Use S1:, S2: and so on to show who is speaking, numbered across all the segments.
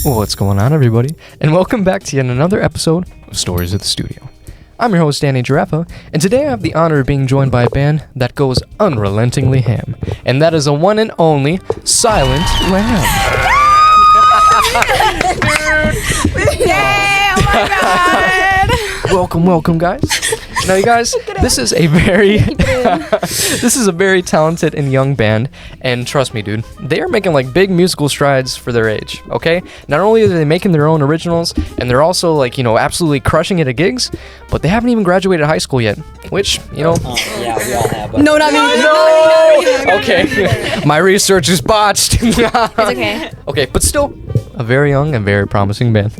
S1: What's going on, everybody? And welcome back to yet another episode of Stories of the Studio. I'm your host, Danny Giraffa, and today I have the honor of being joined by a band that goes unrelentingly ham, and that is a one and only Silent Lamb.
S2: Yeah, oh my god!
S1: Welcome, guys. Now, you guys, this is a very talented and young band, and trust me, dude, they are making like big musical strides for their age. Okay, not only are they making their own originals, and they're also like absolutely crushing it at gigs, but they haven't even graduated high school yet. Which
S3: yeah, we all have.
S2: No, not me.
S1: No. Okay, my research is botched.
S2: It's okay.
S1: Okay, but still, a very young and very promising band.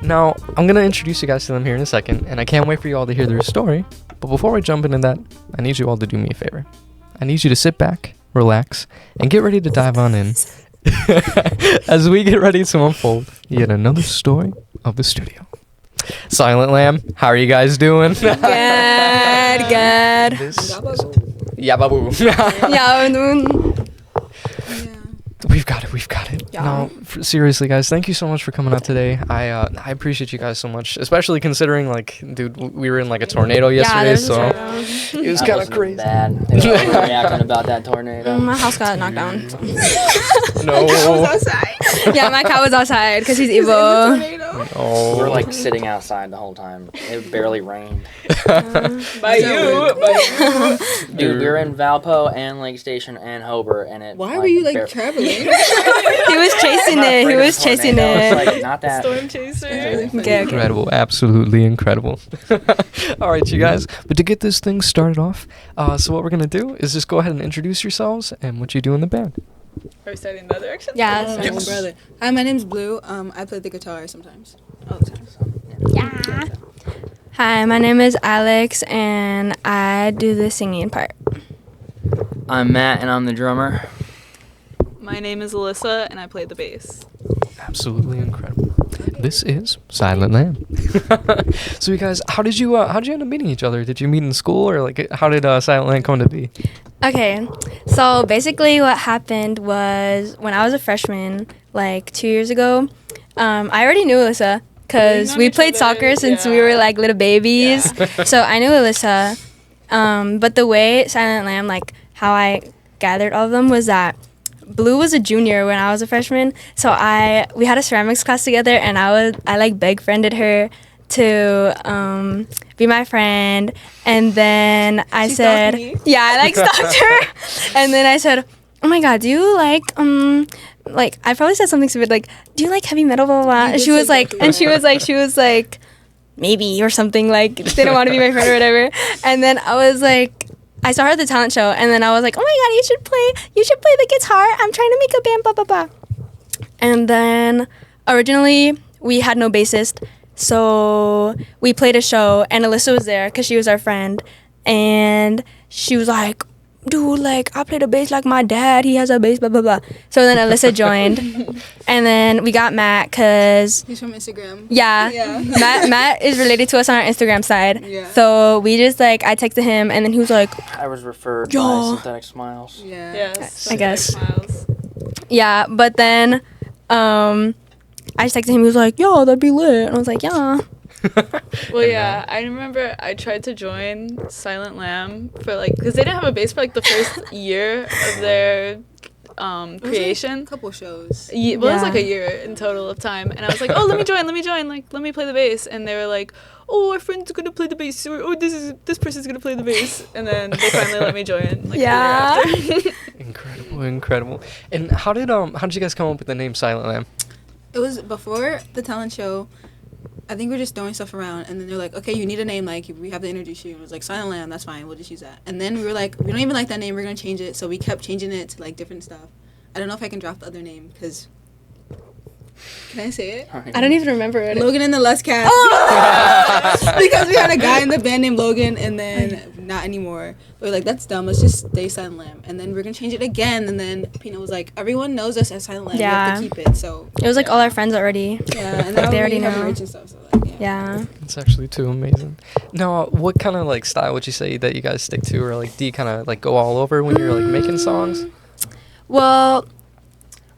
S1: Now, I'm going to introduce you guys to them here in a second, and I can't wait for you all to hear their story. But before we jump into that, I need you all to do me a favor. I need you to sit back, relax, and get ready to dive on in as we get ready to unfold yet another story of the studio. Silent Lamb, how are you guys doing?
S2: Good.
S1: Yeah, babu.
S2: Yeah.
S1: We've got it.
S2: Yeah.
S1: No, seriously, guys, thank you so much for coming out today. I appreciate you guys so much, especially considering, like, dude, we were in, like, a tornado yesterday, so it was kind of crazy.
S3: Bad. They were overreacting about that tornado.
S2: My house got knocked down.
S1: No.
S2: Yeah, my cat was outside because he's evil.
S1: Oh.
S3: We were, like, sitting outside the whole time. It barely rained.
S4: By you.
S3: Dude, we were in Valpo and Lake Station and Hobart, and it.
S4: Why were you traveling?
S2: He was chasing it. He was chasing
S3: It's
S2: it.
S3: like not that.
S4: Storm chaser.
S2: Okay.
S1: Incredible, absolutely incredible. All right, you guys, but to get this thing started off, so what we're going to do is just go ahead and introduce yourselves and what you do in the band.
S4: Are we starting the other direction?
S2: Yeah.
S4: Oh,
S1: Yes.
S4: brother. Hi, my name's Blue. I play the guitar sometimes. All the time.
S2: Yeah. Hi, my name is Alex, and I do the singing part.
S3: I'm Matt, and I'm the drummer.
S4: My name is Alyssa, and I play the bass.
S1: Absolutely incredible. This is Silent Lamb. So you guys, how did you end up meeting each other? Did you meet in school, or like how did Silent Lamb come to be?
S2: Okay, so basically what happened was when I was a freshman, like 2 years ago, I already knew Alyssa because we played soccer since we were like little babies.
S1: Yeah.
S2: So I knew Alyssa, but the way Silent Lamb, like how I gathered all of them was that Blue was a junior when I was a freshman, so we had a ceramics class together, and I like beg friended her to be my friend, and then I said, yeah, I like stalked her, and then I said, oh my god, do you like I probably said something stupid like, do you like heavy metal, blah blah blah, and she was like maybe or something, like didn't want to be my friend or whatever, and then I was like, I saw her at the talent show, and then I was like, oh my god, you should play the guitar, I'm trying to make a band, blah blah blah. And then originally we had no bassist, so we played a show, and Alyssa was there because she was our friend, and she was like, dude, like, I play the bass like my dad, he has a bass, blah blah blah. So then Alyssa joined, and then we got Matt because
S4: He's from Instagram.
S2: yeah. Matt is related to us on our Instagram side.
S4: Yeah.
S2: So we just I texted him, and then he was like,
S3: I was referred
S2: Yo.
S3: by Synthetic Smiles.
S4: Yeah.
S2: I
S4: Yes.
S2: guess.
S4: Smiles.
S2: yeah, but then I just texted him, he was like, yo, that'd be lit, and I was like, yeah.
S4: Well, yeah, I remember I tried to join Silent Lamb for because they didn't have a bass for the first year of their creation. A couple shows.
S2: Yeah.
S4: It was like a year in total of time, and I was like, oh, let me join, like let me play the bass, and they were like, oh, our friend's gonna play the bass, or oh, this person's gonna play the bass, and then they finally let me join.
S2: Yeah.
S4: The year after.
S1: Incredible. And how did you guys come up with the name Silent Lamb?
S4: It was before the talent show. I think we were just throwing stuff around, and then they're like, okay, you need a name, like, we have to introduce you. It was like, Silent Lamb, that's fine, we'll just use that. And then we were like, we don't even like that name, we're going to change it. So we kept changing it to, different stuff. I don't know if I can drop the other name, because... Can I say it?
S2: I don't even remember it.
S4: Logan and the Lust Cast.
S2: Oh!
S4: Because we had a guy in the band named Logan, and then not anymore. We were like, that's dumb, let's just stay Silent Lamb. And then we're going to change it again, and then Pina was like, everyone knows us as Silent Lamb, we have to keep it, so...
S2: It was all our friends already.
S4: Yeah, and now
S2: They already
S4: we have
S2: know.
S4: merch and stuff, so
S2: Yeah.
S1: It's actually too amazing. Now, what kind of style would you say that you guys stick to, or do you kind of go all over when you're making songs?
S2: Well,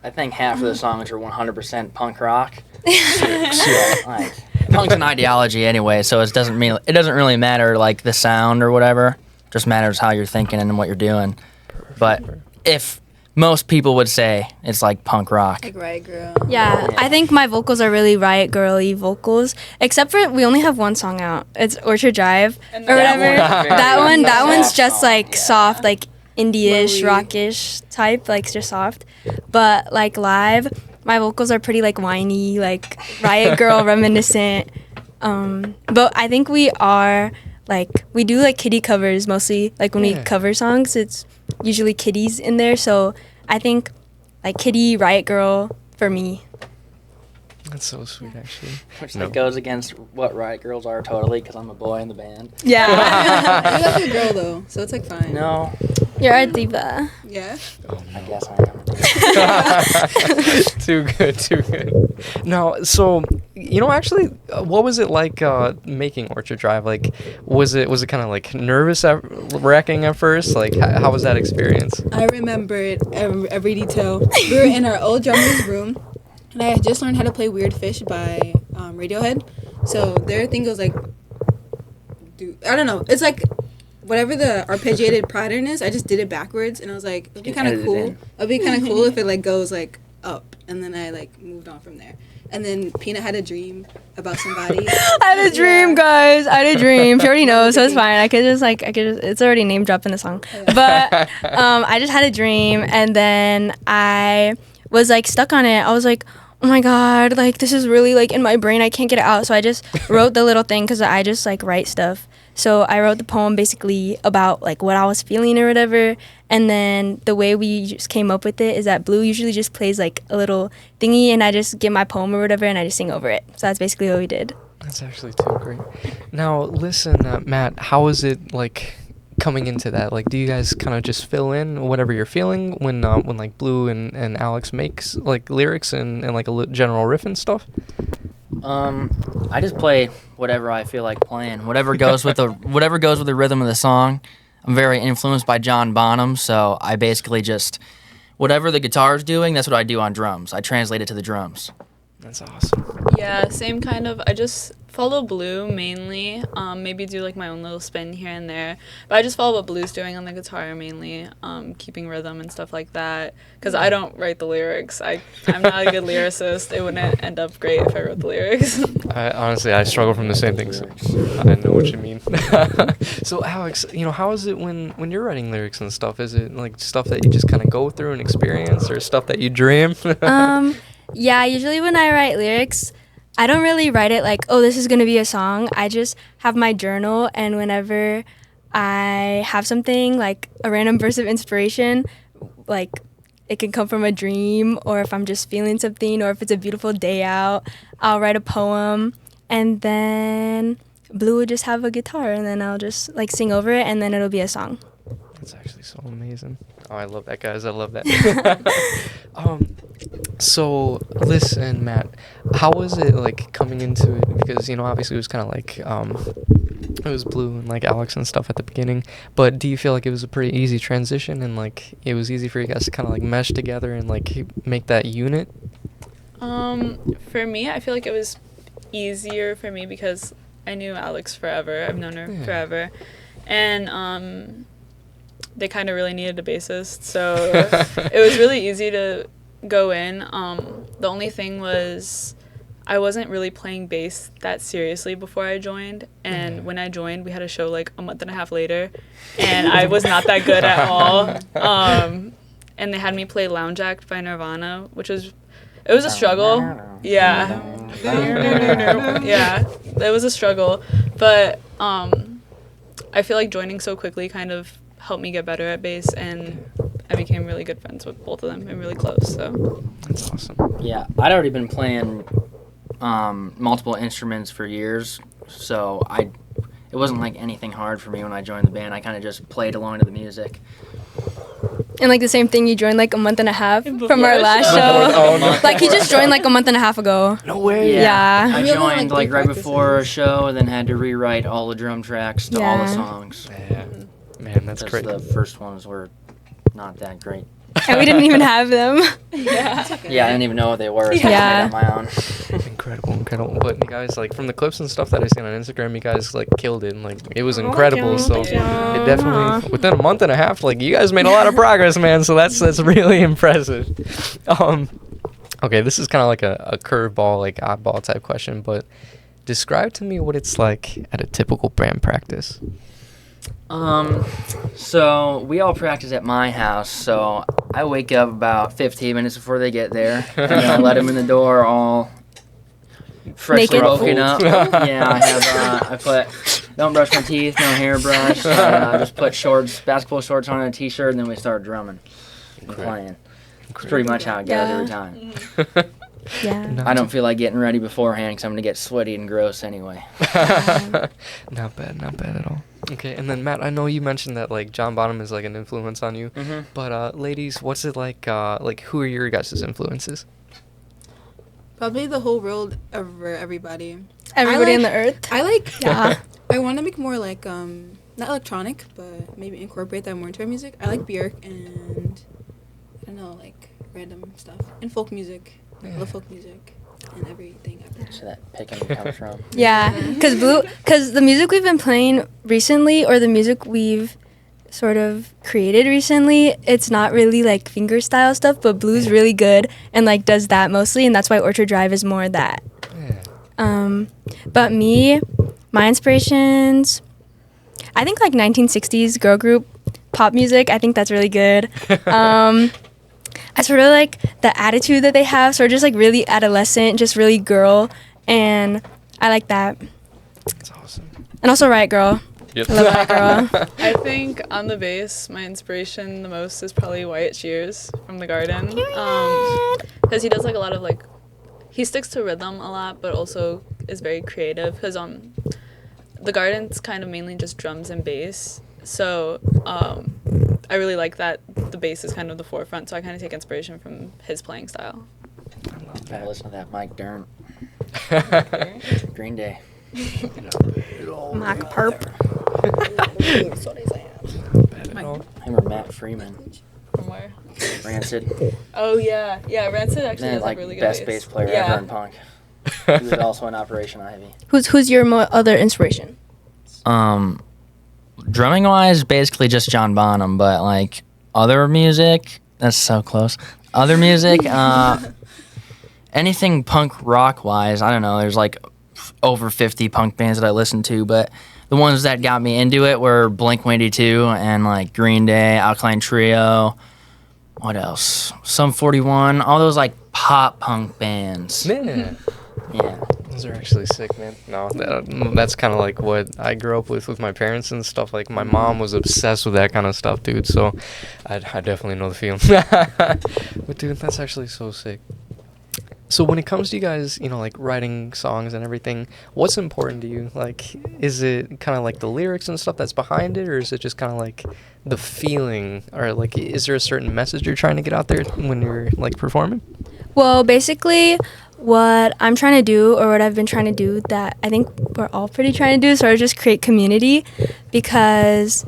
S3: I think half of the songs are 100% punk rock. Like, punk's an ideology anyway, so it doesn't really matter like the sound or whatever. It just matters how you're thinking and what you're doing. But if most people would say it's like punk rock.
S4: Like Riot Girl.
S2: Yeah, I think my vocals are really Riot Girl-y vocals, except for we only have one song out. It's Orchard Drive or whatever. That one's just like soft, like indie-ish, rockish type, like just soft. But like live, my vocals are pretty like whiny, like Riot Girl reminiscent. But I think we are like, we do like kiddie covers mostly. Like when we cover songs, it's usually kiddies in there. So I think like kiddie, Riot Girl for me.
S1: That's so sweet, actually.
S3: Which like goes against what Riot Girls are totally, because I'm a boy in the band.
S2: Yeah.
S4: You're like a girl though, so it's like fine.
S3: No.
S2: You're a diva.
S4: Yeah.
S3: I guess I am.
S1: Too good. No, so actually, what was it like making Orchard Drive? Like, was it kind of like nervous wrecking at first? Like, how was that experience?
S4: I remember it every detail. We were in our old drummer's room, and I had just learned how to play Weird Fish by Radiohead. So their thing goes like, I don't know. It's like whatever the arpeggiated pattern is, I just did it backwards, and I was like, it'd be kind of cool. It'd be kind of cool if it like goes like up, and then I like moved on from there. And then Peanut had a dream about somebody.
S2: I had a dream, guys. I had a dream. She already knows, so it's fine. I could just it's already name dropped in the song. But I just had a dream, and then I was like stuck on it. I was like, oh my god, like this is really like in my brain. I can't get it out. So I just wrote the little thing, because I just like write stuff. So I wrote the poem basically about like what I was feeling or whatever. And then the way we just came up with it is that Blue usually just plays like a little thingy, and I just give my poem or whatever, and I just sing over it. So that's basically what we did.
S1: That's actually too great. Now, listen, Matt, how is it like coming into that? Like, do you guys kind of just fill in whatever you're feeling when like Blue and Alex makes like lyrics and like a general riff and stuff?
S3: I just play whatever I feel like playing. Whatever goes with the rhythm of the song. I'm very influenced by John Bonham, so I basically just whatever the guitar's doing, that's what I do on drums. I translate it to the drums.
S1: That's awesome.
S5: Yeah, same kind of. I just follow Blue mainly. Maybe do like my own little spin here and there. But I just follow what Blue's doing on the guitar mainly, keeping rhythm and stuff like that. Because I don't write the lyrics. I'm not a good lyricist. It wouldn't end up great if I wrote the lyrics.
S1: I struggle from the same things. I know what you mean. So Alex, how is it when you're writing lyrics and stuff? Is it like stuff that you just kind of go through and experience, or stuff that you dream?
S2: Yeah, usually when I write lyrics, I don't really write it like, oh, this is going to be a song. I just have my journal, and whenever I have something, like a random burst of inspiration, like it can come from a dream, or if I'm just feeling something, or if it's a beautiful day out, I'll write a poem, and then Blue would just have a guitar, and then I'll just like sing over it, and then it'll be a song.
S1: That's actually so amazing. Oh, I love that, guys. I love that. So, listen, Matt, how was it, like, coming into it? Because, obviously it was kind of like, it was Blue and, like, Alex and stuff at the beginning. But do you feel like it was a pretty easy transition, and, like, it was easy for you guys to kind of, like, mesh together and, like, make that unit?
S5: For me, I feel like it was easier for me because I knew Alex forever. I've known her forever. And, they kind of really needed a bassist, so it was really easy to go in. The only thing was I wasn't really playing bass that seriously before I joined, and when I joined, we had a show like a month and a half later, and I was not that good at all. And they had me play Lounge Act by Nirvana, it was a struggle. Yeah. Yeah, it was a struggle, but I feel like joining so quickly kind of helped me get better at bass, and I became really good friends with both of them and really close. So
S1: that's awesome.
S3: Yeah, I'd already been playing multiple instruments for years, so it wasn't like anything hard for me when I joined the band. I kind of just played along to the music.
S2: And like the same thing, you joined like a month and a half from our last show. Like he just joined like a month and a half ago.
S1: No way.
S2: Yeah.
S3: I joined like right before a show, and then had to rewrite all the drum tracks to all the songs.
S1: Yeah. Man, that's great.
S3: The first ones were not that great.
S2: and we didn't even have them.
S3: Yeah, I didn't even know what they were. So
S2: Yeah.
S3: I made it on my own.
S1: Incredible. But you guys, like, from the clips and stuff that I seen on Instagram, you guys, like, killed it. And, like, it was incredible. So it definitely, within a month and a half, like, you guys made a lot of progress, man. So that's really impressive. Okay, this is kind of like a curveball, like, oddball type question, but describe to me what it's like at a typical band practice.
S3: So we all practice at my house, so I wake up about 15 minutes before they get there, and I let them in the door all freshly
S2: Naked.
S3: woken up. Yeah, don't brush my teeth, no hairbrush, I just put basketball shorts on and a t-shirt, and then we start drumming and playing. It's pretty much how it goes every time.
S2: Yeah.
S3: I don't feel like getting ready beforehand because I'm going to get sweaty and gross anyway.
S1: Not bad at all. Okay, and then Matt, I know you mentioned that like John Bonham is like an influence on you, but ladies, what's it like? Like, who are your guys' influences?
S4: Probably the whole world over everybody.
S2: Everybody on the earth.
S4: I like.
S2: Yeah.
S4: I want to make more like not electronic, but maybe incorporate that more into our music. I like Björk and I don't know, like random stuff and folk music. I love folk music and everything.
S3: That's where that picking comes from.
S2: Yeah, because the music we've been playing recently, or the music we've sort of created recently, it's not really like finger style stuff, but Blue's really good and like does that mostly, and that's why Orchard Drive is more that. But my inspirations, I think like 1960s girl group pop music. I think that's really good. I sort of like the attitude that they have, sort of just like really adolescent, just really girl, and I like that.
S1: That's awesome.
S2: And also Riot Girl.
S1: Yep.
S2: I love Riot Girl.
S5: I think on the bass, my inspiration the most is probably Wyatt Shears from The Garden. Because he does like a lot of like, he sticks to rhythm a lot, but also is very creative. Because The Garden's kind of mainly just drums and bass. So I really like that the bass is kind of the forefront, so I kind of take inspiration from his playing style.
S1: I love
S3: Gotta listen to that Mike Dirnt. Green Day.
S2: Mac Perp.
S3: Him or Matt Freeman.
S5: From where?
S3: Rancid.
S5: Oh, yeah. Yeah, Rancid actually
S3: Man,
S5: has
S3: like
S5: really good
S3: best bass player ever in punk. He was also in Operation Ivy.
S2: Who's your other inspiration?
S3: Drumming wise, basically just John Bonham, but like other music, that's so close. Other music, anything punk rock wise, I don't know. There's like over 50 punk bands that I listen to, but the ones that got me into it were Blink-182 and like Green Day, Alkaline Trio. What else? Sum 41, all those like pop punk bands.
S1: Yeah.
S3: Yeah.
S1: Those are actually sick, man. No, that's kind of like what I grew up with my parents and stuff. Like, my mom was obsessed with that kind of stuff, dude. So, I definitely know the feeling. But, dude, that's actually so sick. So, when it comes to you guys, you know, like, writing songs and everything, what's important to you? Like, is it kind of like the lyrics and stuff that's behind it, or is it just kind of like the feeling? Or, like, is there a certain message you're trying to get out there when you're, like, performing?
S2: Well, basically, what I'm trying to do, or what I've been trying to do, that I think we're all pretty trying to do, is sort of just create community, because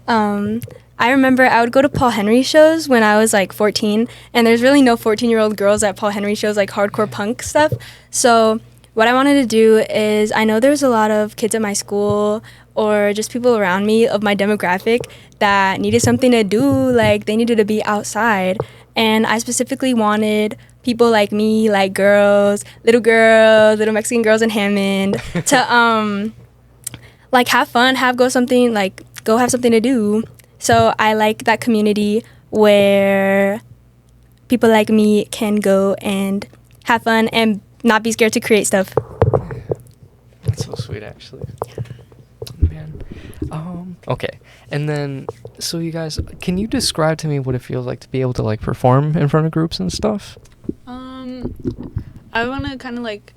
S2: I remember I would go to Paul Henry shows when I was like 14, and there's really no 14-year-old girls at Paul Henry shows, like hardcore punk stuff. So what I wanted to do is, I know there's a lot of kids at my school or just people around me of my demographic that needed something to do, like they needed to be outside. And I specifically wanted people like me, like girls, little Mexican girls in Hammond, to like have fun, go have something to do. So I like that community where people like me can go and have fun and not be scared to create stuff.
S1: That's so sweet, actually. Man. Okay. And then, so you guys, can you describe to me what it feels like to be able to, like, perform in front of groups and stuff?
S5: I want to kind of like,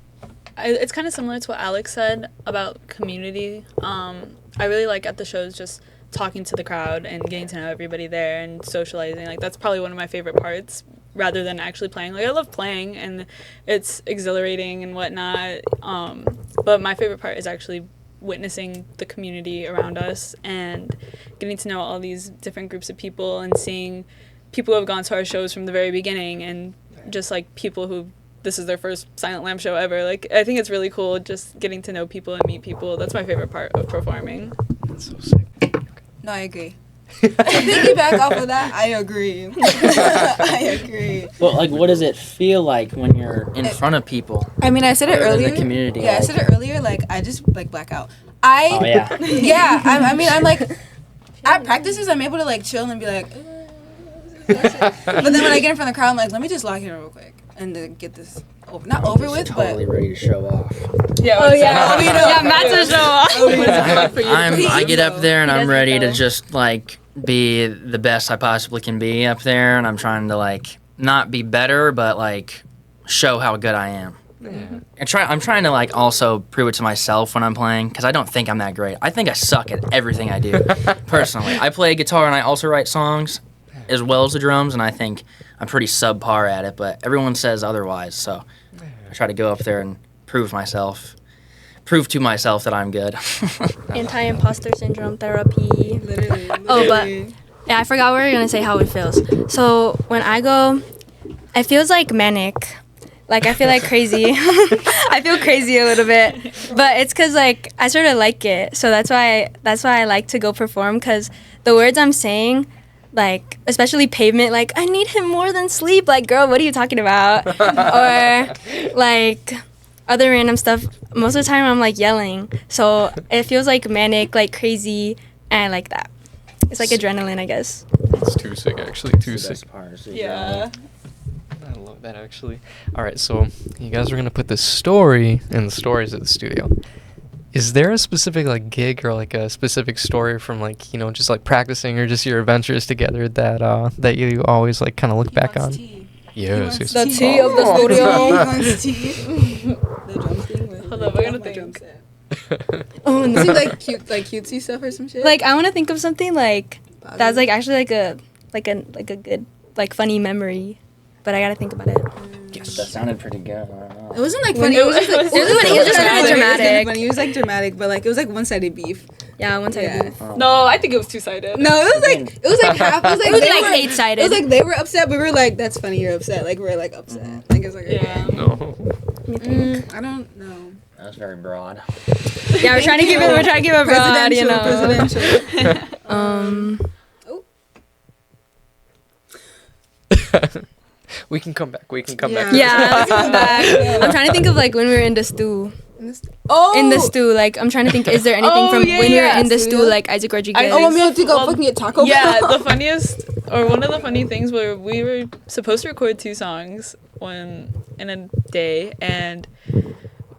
S5: it's kind of similar to what Alex said about community. I really like at the shows just talking to the crowd and getting to know everybody there and socializing. Like, that's probably one of my favorite parts, rather than actually playing. Like, I love playing and it's exhilarating and whatnot. But my favorite part is actually witnessing the community around us and getting to know all these different groups of people and seeing people who have gone to our shows from the very beginning, and just like people who this is their first Silent Lamb show ever. Like, I think it's really cool just getting to know people and meet people. That's my favorite part of performing.
S1: That's so sick.
S4: No, I agree. To piggyback off of that, I agree. I agree.
S3: Well, like, what does it feel like when you're in front of people?
S4: I mean, I said it
S3: Other than
S4: earlier.
S3: the community,
S4: Yeah, I
S3: like-
S4: said it earlier. Like, I just like black out.
S3: Oh, yeah.
S4: Yeah. I mean, I'm like, at practices, I'm able to like chill and be like. But then when I get in front of the crowd, I'm like, let me just lock in real quick and then get this not over with,
S3: Totally ready to show off.
S5: Yeah.
S2: Oh yeah.
S4: Let me know.
S2: Yeah, Matt's a show off.
S3: I get up there and
S2: He
S3: I'm
S2: doesn't
S3: ready to
S2: know.
S3: just like be the best I possibly can be up there, and I'm trying to like not be better, but like show how good I am. I'm trying to like also prove it to myself when I'm playing, because I don't think I'm that great. I think I suck at everything I do. Personally, I play guitar and I also write songs as well as the drums, and I think I'm pretty subpar at it, but everyone says otherwise, so I try to go up there and prove to myself that I'm good.
S2: Anti-imposter syndrome therapy.
S4: Literally.
S2: Oh, but yeah, I forgot we were gonna say how it feels. So when I go, it feels like manic. Like, I feel like crazy. I feel crazy a little bit, but it's cause like I sort of like it. So that's why I like to go perform, cause the words I'm saying, like especially Pavement, like I need him more than sleep. Like, girl, what are you talking about? Or like other random stuff. Most of the time I'm like yelling, so it feels like manic, like crazy, and I like that. It's like adrenaline, I guess.
S1: It's too sick, actually. Too sick.
S5: Yeah.
S1: I love that, actually. All right, so you guys are gonna put the story in the stories of the studio. Is there a specific like gig or like a specific story from like, you know, just like practicing or just your adventures together that you always like kind of look back on? Yes.
S2: The tea of the
S4: He
S2: studio.
S4: wants tea. The drums thing.
S5: Hold up, I gotta
S4: My
S5: think.
S4: drum set.
S2: Oh
S4: Is
S2: no.
S4: it like cute, like cutesy stuff or some shit?
S2: Like, I want to think of something like that's like actually like a good like funny memory, but I gotta think about it.
S3: That sounded pretty good. I don't know.
S4: It wasn't like
S2: When
S4: funny.
S2: it
S4: It was just like
S2: was just kinda
S4: funny.
S2: dramatic.
S4: It was like dramatic, but like it was like one-sided beef.
S2: Yeah, one time.
S4: Yeah.
S5: No, I think it was two-sided.
S4: No, it was like half. It was like
S2: It was
S4: they
S2: like
S4: were-
S2: eight-sided.
S4: It was like they were upset, but we were like, "That's funny, you're upset." Like we're like upset. Like it's like
S5: Yeah.
S4: okay.
S1: No.
S4: I don't know.
S3: That was very broad.
S2: Yeah, we're trying to keep it broad, you know.
S4: Presidential.
S1: We can come back.
S4: Yeah.
S2: Yeah, let's go back. I'm trying to think of like when we were in the stew.
S4: Oh,
S2: In the stew, like I'm trying to think. Is there anything
S5: Oh,
S2: from
S5: yeah,
S2: when we were
S5: yeah.
S2: in the stew,
S4: Studio?
S2: like Isaac Rodriguez?
S4: Oh, we have to go
S5: Well,
S4: fucking get Taco Bell.
S5: Yeah, the funniest, or one of the funny things were we were supposed to record 2 songs in a day, and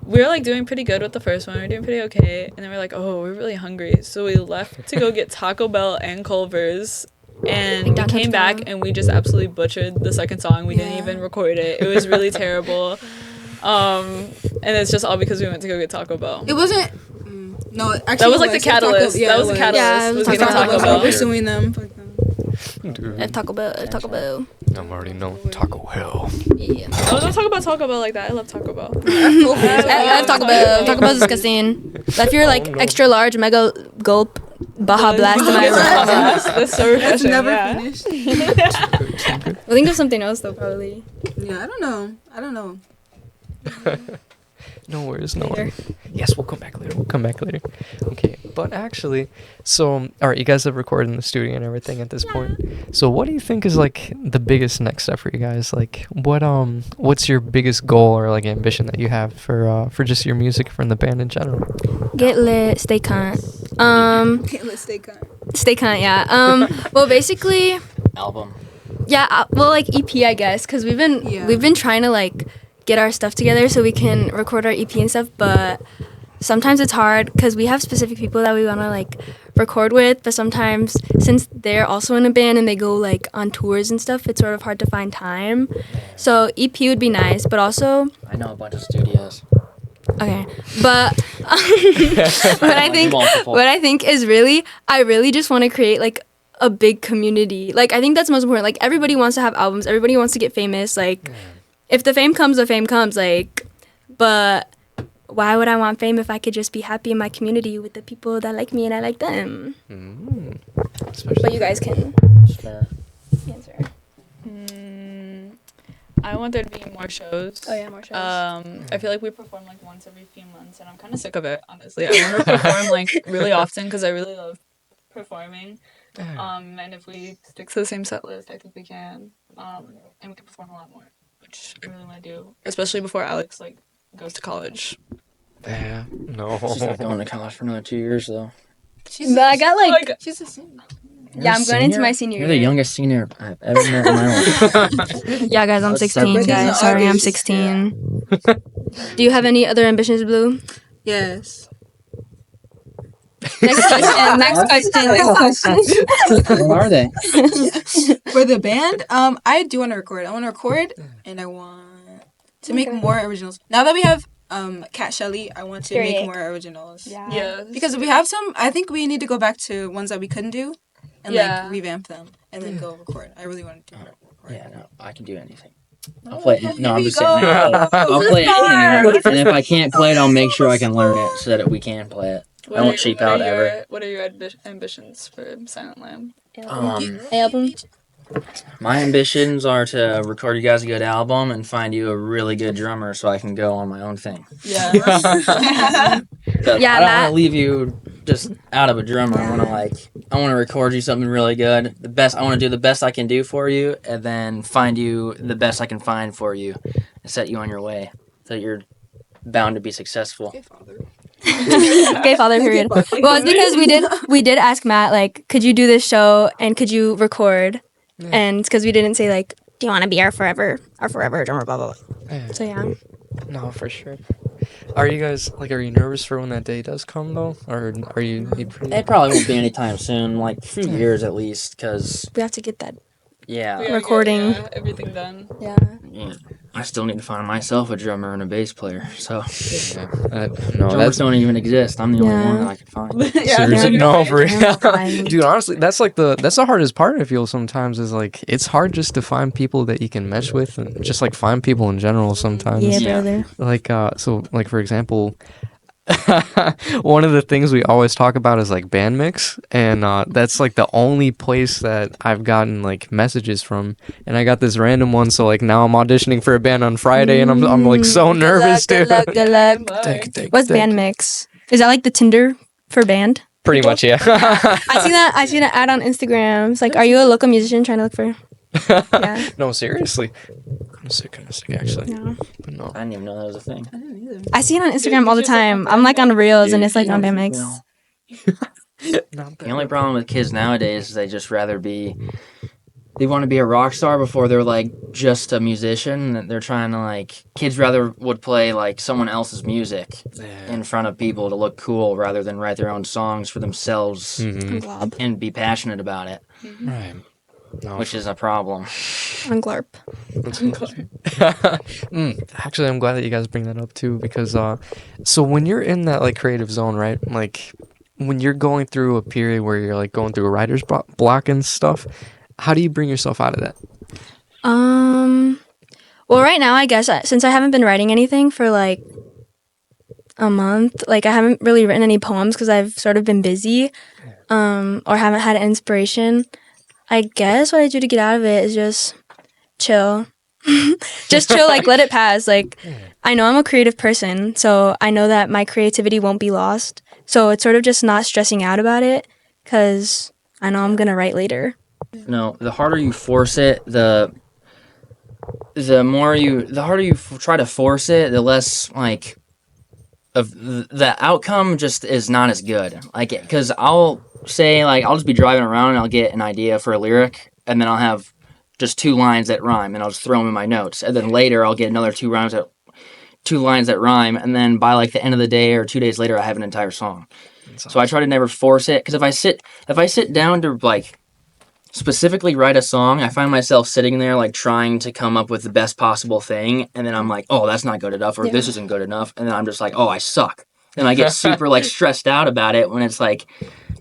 S5: we were like doing pretty good with the first one. We were doing pretty okay, and then we're like, oh, we're really hungry, so we left to go get Taco Bell and Culver's. And we
S2: downtown
S5: came back
S2: Toronto.
S5: and we just absolutely butchered the second song. We didn't
S4: Yeah.
S5: even record it. It was really terrible. And it's just all because we went to go get Taco Bell.
S4: It wasn't. No, actually,
S5: That was like the
S4: it Taco-
S5: catalyst.
S4: yeah,
S5: That was
S4: it
S5: the catalyst.
S2: Yeah, it was
S5: was
S2: Taco
S5: getting
S2: Bell.
S5: Taco
S4: So
S5: Bell.
S4: we're suing them. Fuck them.
S1: Dude,
S2: Taco Bell.
S1: I'm already know Taco Hell.
S2: Yeah.
S5: Oh, don't talk about Taco Bell like that. I love Taco Bell.
S2: I love Taco Bell. Taco Bell's disgusting. But if you're like extra large, mega gulp, Baja Blast, am I wrong?
S5: That's so
S4: That's
S5: refreshing.
S4: never
S5: Yeah.
S4: finished.
S2: We'll think of something else though, probably.
S4: Yeah, I don't know.
S1: No worries, no
S2: Later.
S1: worries. Yes, we'll come back later. Okay, but actually, so, all right, you guys have recorded in the studio and everything at this point. So what do you think is, like, the biggest next step for you guys? Like, what's your biggest goal or, like, ambition that you have for just your music from the band in general?
S2: Get lit, stay cunt.
S4: Let's stay calm.
S2: Stay cunt, yeah. Well, basically,
S3: Album.
S2: yeah. Well, like EP, I guess, because we've been trying to like get our stuff together so we can record our EP and stuff, but sometimes it's hard because we have specific people that we want to like record with, but sometimes since they're also in a band and they go like on tours and stuff, it's sort of hard to find time. So EP would be nice, but also
S3: I know a bunch of studios.
S2: okay, but what I think is really, I really just want to create like a big community. Like I think that's most important. Like everybody wants to have albums, everybody wants to get famous. Like if the fame comes, the fame comes. Like, but why would I want fame if I could just be happy in my community with the people that like me and I like them?
S1: Especially
S2: But you guys can
S3: Fair.
S2: answer.
S5: I want there to be more shows.
S2: Oh yeah, more shows.
S5: I feel like we perform like once every few months, and I'm kind of sick of it. Honestly, I want to perform like really often because I really love performing. And if we stick to the same set list, I think we can. And we can perform a lot more, which I really want to do, especially before Alex like goes to college.
S1: Yeah. No.
S3: She's not going to college for another 2 years though.
S2: But I got like
S4: She's a senior.
S2: yeah, I'm going into my senior
S3: You're the
S2: year.
S3: youngest senior I've ever met in my life.
S2: Yeah, guys, I'm
S3: That's
S2: 16,
S3: separate.
S2: guys. Sorry, I'm 16. Do you have any other ambitions, Blue?
S4: Yes.
S2: Next question. Next question.
S3: What are they?
S4: For the band, I do want to record. I want to record, and I want to make more originals. Now that we have Cat Shelley, I want to
S2: Period.
S4: make more originals.
S5: Yeah.
S4: Because we have some, I think we need to go back to ones that we couldn't do, and like revamp them, and then go record. I really want to do that.
S3: Yeah, no, I can do anything. I'll play it. No, I'm
S4: Here
S3: just
S4: we
S3: saying.
S4: go.
S3: I'll play it. And if I can't play it, I'll make sure I can learn it so that we can play it. I won't cheap out ever.
S5: What are your ambitions for Silent Lamb?
S2: Album.
S3: My ambitions are to record you guys a good album and find you a really good drummer so I can go on my own thing.
S5: Yeah.
S3: I don't
S2: Matt.
S3: want to leave you just out of a drummer. I want to record you something really good. I want to do the best I can do for you, and then find you the best I can find for you, and set you on your way so that you're bound to be successful.
S4: Okay, Father.
S2: Okay, Father. Period. Well, it's because we did ask Matt like, could you do this show and could you record?
S1: Yeah.
S2: And because we didn't say like, do you want to be our forever drummer? Blah blah blah.
S1: Yeah.
S2: So yeah.
S1: No, for sure. Are you nervous for when that day does come though, or are you pretty?
S3: It probably won't be anytime soon, like a few years at least, because
S2: We have to get that.
S3: yeah.
S2: Recording.
S5: Everything done.
S2: Yeah.
S3: I still need to find myself a drummer and a bass player. So
S1: No,
S3: drummers don't even exist. I'm the only one that I can find.
S1: seriously, no, for real.
S2: Fine.
S1: Dude, honestly, that's the hardest part. I feel sometimes is like it's hard just to find people that you can mesh with, and just like find people in general. Sometimes,
S2: Yeah, brother.
S1: like so, like for example. One of the things we always talk about is like band mix, and that's like the only place that I've gotten like messages from, and I got this random one, so like now I'm auditioning for a band on Friday, and I'm like so nervous,
S2: Good luck, good luck. What's band mix? Is that like the Tinder for band?
S1: Pretty much, yeah.
S2: I see that ad on Instagram. It's like, are you a local musician trying to look for? Yeah.
S1: No, seriously. I'm sick actually.
S2: Yeah.
S1: But no.
S3: I didn't even know that was a thing.
S2: I see it on Instagram all the time. I'm like on Reels and it's like on band mix.
S3: The only problem with kids nowadays is they just rather be. They want to be a rock star before they're like just a musician. They're trying to like kids rather would play like someone else's music in front of people to look cool rather than write their own songs for themselves and be passionate about it.
S1: Right. No.
S3: Which is a problem.
S2: On Glarp.
S1: Actually, I'm glad that you guys bring that up too, because so when you're in that like creative zone, right? Like when you're going through a period where you're like going through a writer's block and stuff, how do you bring yourself out of that?
S2: Well, right now, I guess since I haven't been writing anything for like a month, like I haven't really written any poems because I've sort of been busy, or haven't had inspiration. I guess what I do to get out of it is just chill. Just chill, like let it pass. Like I know I'm a creative person, so I know that my creativity won't be lost. So it's sort of just not stressing out about it because I know I'm going to write later.
S3: No, the harder you force it, the harder you try to force it, the less like of the outcome just is not as good. Like, because I'll say like I'll just be driving around and I'll get an idea for a lyric, and then I'll have just 2 lines that rhyme, and I'll just throw them in my notes, and then later I'll get another 2 lines that rhyme, and then by like the end of the day or 2 days later I have an entire song. So I try to never force it, because if I sit down to like specifically write a song, I find myself sitting there like trying to come up with the best possible thing, and then I'm like, oh, that's not good enough, or this isn't good enough, and then I'm just like, oh, I suck. And I get super like stressed out about it when it's like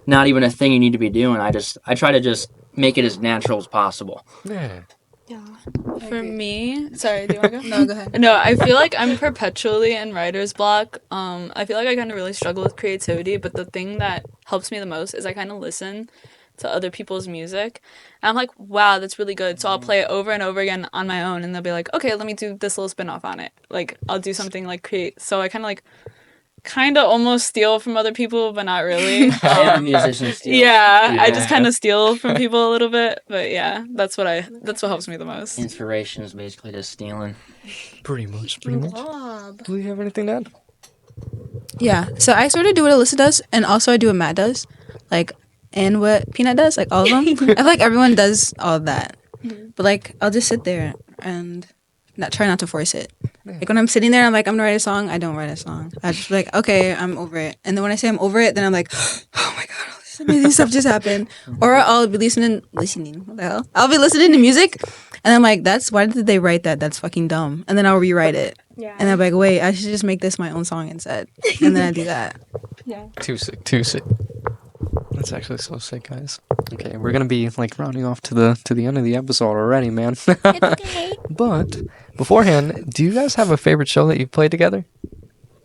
S3: not even a thing you need to be doing. I try to just make it as natural as possible.
S1: Yeah.
S5: For me, sorry, do you want to go?
S4: No, go ahead.
S5: No, I feel like I'm perpetually in writer's block. I feel like I kind of really struggle with creativity, but the thing that helps me the most is I kind of listen to other people's music. And I'm like, wow, that's really good. So I'll play it over and over again on my own, and they'll be like, okay, let me do this little spin off on it. Like, I'll do something like create. So I kind of almost steal from other people, but not really.
S3: Musicians steal.
S5: Yeah, I just kind of steal from people a little bit, but yeah, that's what helps me the most.
S3: Inspiration is basically just stealing.
S1: Pretty much. Do you have anything to add?
S4: Yeah. So I sort of do what Alyssa does, and also I do what Matt does, like, and what Peanut does, like all of them. I feel like everyone does all of that, but like I'll just sit there and try not to force it. Like when I'm sitting there, I'm like, I'm gonna write a song. I don't write a song. I just be like, okay, I'm over it. And then when I say I'm over it, then I'm like, oh my god, all this amazing stuff just happened. Or I'll be listening. What the hell? I'll be listening to music, and I'm like, why did they write that? That's fucking dumb. And then I'll rewrite it.
S2: Yeah.
S4: And I'm like, wait, I should just make this my own song instead. And then I do that.
S2: Yeah.
S1: Too sick. That's actually so sick, guys. Okay, we're gonna be like rounding off to the end of the episode already, man.
S2: It's okay.
S1: But beforehand, do you guys have a favorite show that you've played together?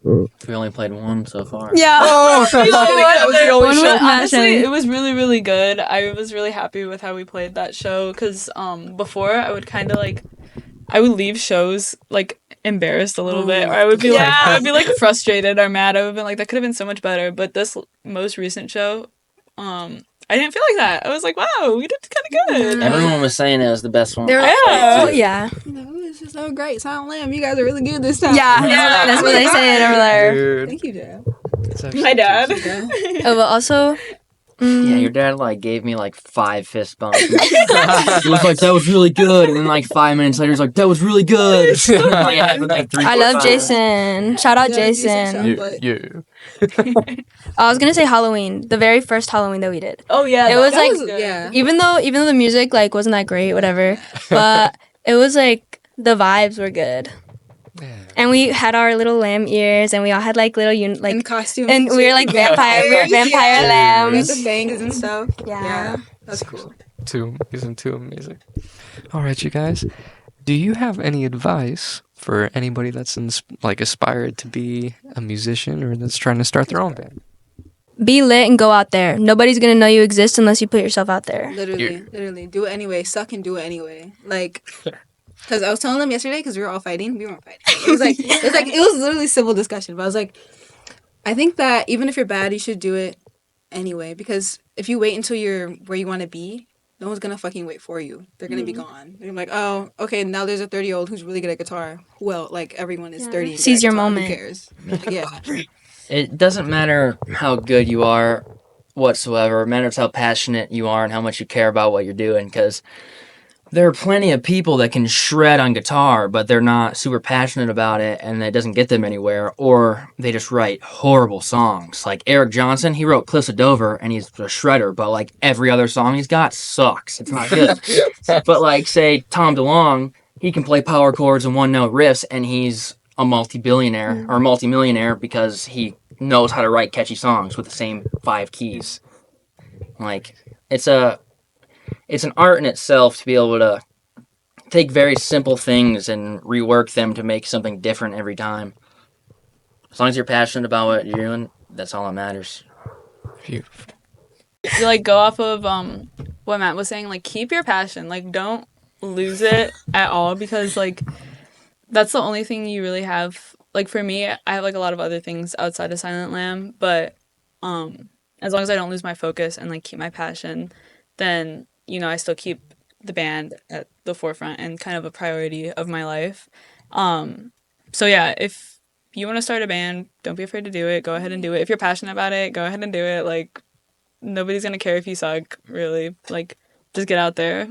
S3: We only played one so far.
S2: Yeah.
S1: Oh, that was the only show.
S5: Honestly, it was really, really good. I was really happy with how we played that show, because before I would kind of like, I would leave shows like embarrassed a little bit, or I would be like frustrated or mad. I would be like, that could have been so much better. But this most recent show, I didn't feel like that. I was like, wow, we did kind of good.
S3: Everyone was saying it was the best one.
S2: They were like, oh, yeah.
S4: This is so great. Silent Lamb, you guys are really good this time.
S2: Yeah. That's what they say over there.
S1: Dude.
S4: Thank you, Dad.
S5: My dad.
S2: Oh, but also,
S3: Yeah, your dad like gave me like 5 fist bumps. He was like, that was really good, and then like 5 minutes later, he's like, that was really good.
S2: I love Jason. Shout out Jason.
S1: Yeah.
S2: I was gonna say Halloween, the very first Halloween that we did.
S5: Oh yeah,
S2: It was like,
S4: yeah.
S2: even though the music like wasn't that great, whatever, but it was like the vibes were good. And we had our little lamb ears, and we all had like little
S4: In costume.
S2: and we were like vampire lambs.
S4: With the bangs and stuff.
S2: Yeah.
S4: That's cool.
S1: Too amazing. All right, you guys. Do you have any advice for anybody that's aspired to be a musician or that's trying to start their own band?
S2: Be lit and go out there. Nobody's gonna know you exist unless you put yourself out there.
S4: Literally. Do it anyway. Suck and do it anyway. Like, because I was telling them yesterday, because we were all fighting. We weren't fighting. It was literally civil discussion. But I was like, I think that even if you're bad, you should do it anyway. Because if you wait until you're where you want to be, no one's gonna fucking wait for you. They're gonna be gone. They're like, oh, okay, now there's a 30-year-old who's really good at guitar. Well, like everyone is 30.
S2: Seize your
S4: guitar.
S2: moment.
S4: Who cares? Yeah.
S3: It doesn't matter how good you are whatsoever. It matters how passionate you are and how much you care about what you're doing, because there are plenty of people that can shred on guitar, but they're not super passionate about it, and it doesn't get them anywhere, or they just write horrible songs. Like Eric Johnson, he wrote Cliffs of Dover, and he's a shredder, but like every other song he's got sucks. It's not good. But like, say, Tom DeLonge, he can play power chords and one-note riffs, and he's a multi-billionaire or multi-millionaire because he knows how to write catchy songs with the same 5 keys. Like, it's an art in itself to be able to take very simple things and rework them to make something different every time. As long as you're passionate about what you're doing, that's all that matters.
S1: Beautiful.
S5: You like go off of what Matt was saying, like keep your passion, like don't lose it at all, because like that's the only thing you really have. Like for me, I have like a lot of other things outside of Silent Lamb, but as long as I don't lose my focus and like keep my passion, then I still keep the band at the forefront and kind of a priority of my life. So yeah, if you want to start a band, don't be afraid to do it. Go ahead and do it. If you're passionate about it, go ahead and do it. Like nobody's gonna care if you suck, really. Like just get out there.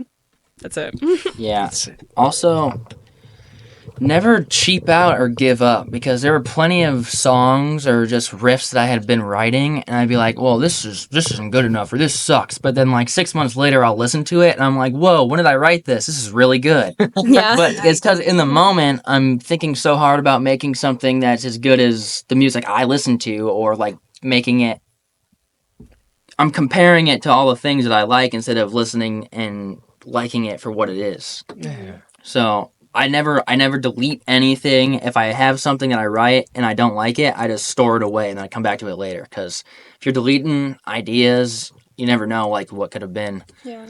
S5: That's it.
S3: Yeah. Also, never cheap out or give up, because there were plenty of songs or just riffs that I had been writing, and I'd be like, well, this isn't good enough, or this sucks. But then like 6 months later, I'll listen to it, and I'm like, whoa, when did I write this? This is really good.
S2: Yeah.
S3: But it's because in the moment, I'm thinking so hard about making something that's as good as the music I listen to, or like making it, I'm comparing it to all the things that I like instead of listening and liking it for what it is.
S1: Yeah.
S3: So I never delete anything. If I have something that I write and I don't like it, I just store it away and then I come back to it later. Because if you're deleting ideas, you never know like what could have been.
S5: Yeah.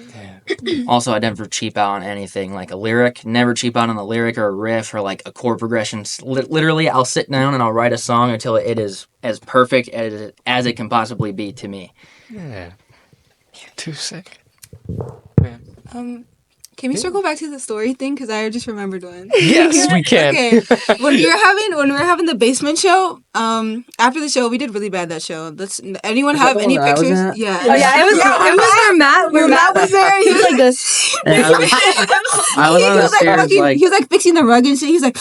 S3: Also, I never cheap out on anything like a lyric. Never cheap out on the lyric or a riff or like a chord progression. Literally, I'll sit down and I'll write a song until it is as perfect as it can possibly be to me.
S1: Yeah. Too sick.
S4: Can we circle back to the story thing? Because I just remembered one.
S1: Yes, we can.
S4: Okay. When we were having the basement show, after the show, we did really bad that show. Anyone have any pictures? Yeah.
S2: Oh yeah, it was where Matt was there. He was like this.
S3: I was on the stairs like
S4: he was like fixing the rug and shit. He was like,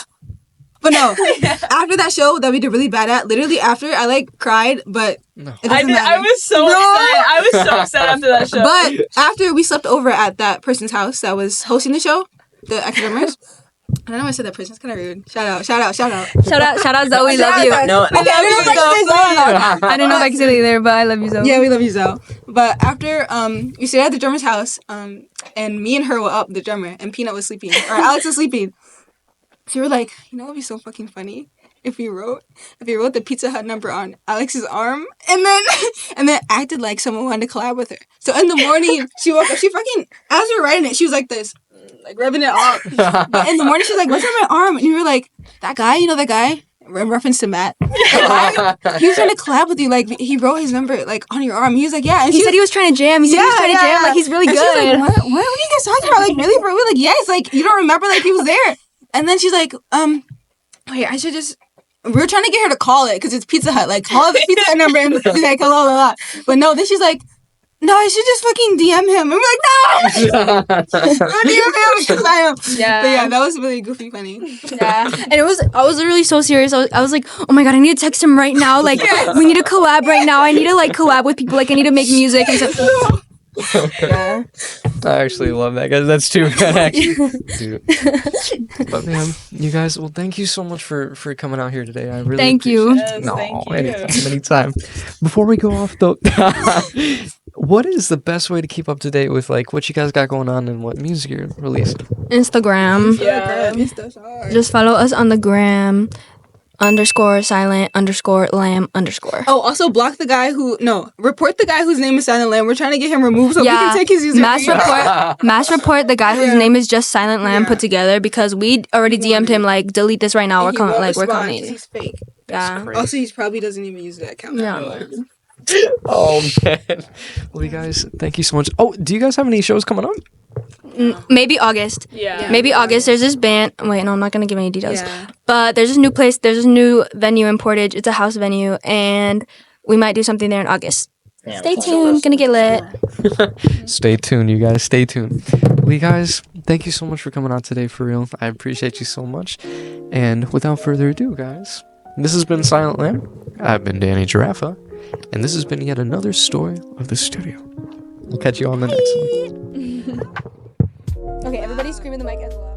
S4: but no. After that show that we did really bad at, literally after I like cried, but
S1: No.
S4: it doesn't matter.
S5: I was so upset. I was so upset after that show.
S4: But after we slept over at that person's house that was hosting the show, the academics. I know I said that person. It's kind of rude. Shout out.
S2: Shout out, Zoe. Love you.
S3: no.
S2: I didn't know if I could say that either, but I love you, Zoe.
S4: Yeah, we love you, Zoe. But after we stayed at the drummer's house, and me and her were up, the drummer, and Peanut was sleeping, or Alex was sleeping. So we were like, you know what would be so fucking funny? If we wrote the Pizza Hut number on Alex's arm and then acted like someone wanted to collab with her. So in the morning, she woke up, as we were writing it, she was like this, like rubbing it off. But in the morning, she was like, what's on my arm? And we were like, that guy, you know that guy? In reference to Matt. He was trying to collab with you, like he wrote his number like on your arm. He was like, yeah. And
S2: He said he was trying to jam. Like he's really
S4: and
S2: good.
S4: She was like, what are you guys talking about? Like really, bro? We're like, yes, like you don't remember like he was there. And then she's like, wait, I should just. We were trying to get her to call it because it's Pizza Hut. Like, call the Pizza Hut number and be like, hello, blah, blah. But no, then she's like, no, I should just fucking DM him. And we're like, no! Don't DM him because I am.
S2: Yeah.
S4: But yeah, that was really goofy funny.
S2: Yeah. And I was literally so serious. I was like, oh my god, I need to text him right now. Like, we need to collab right now. I need to like collab with people. Like, I need to make music and stuff. Yeah.
S1: I actually love that, guys. That's too good, actually. Dude. But man, you guys, well, thank you so much for coming out here today. I really
S2: Thank you.
S1: appreciate it.
S5: Yes,
S1: No,
S5: thank you.
S1: anytime. Before we go off though, what is the best way to keep up to date with like what you guys got going on and what music you're releasing?
S2: Instagram.
S5: Yeah.
S2: Just follow us on the gram. _silent_lamb_.
S4: Oh, also block the guy report the guy whose name is Silent Lamb. We're trying to get him removed so we can take his user.
S2: Mass report the guy whose name is just Silent Lamb put together because we already DM'd him like delete this right now. We're coming.
S4: He's fake.
S2: Yeah.
S4: Also, he probably doesn't even use that account.
S2: Yeah.
S1: Oh man. Well, you guys, thank you so much. Oh, do you guys have any shows coming up?
S2: Maybe August.
S5: Yeah.
S2: Maybe August. There's this band. Wait, no, I'm not gonna give any details.
S4: Yeah.
S2: But there's this new place. There's this new venue in Portage. It's a house venue, and we might do something there in August.
S3: Yeah,
S2: Stay tuned. Gonna get lit.
S1: Stay tuned, you guys. Stay tuned. Well, you guys, thank you so much for coming out today, for real. I appreciate you so much. And without further ado, guys, this has been Silent Lamb. I've been Danny Giraffa, and this has been yet another story of the studio. We'll catch you on the next one.
S2: Okay, everybody scream in the mic as well.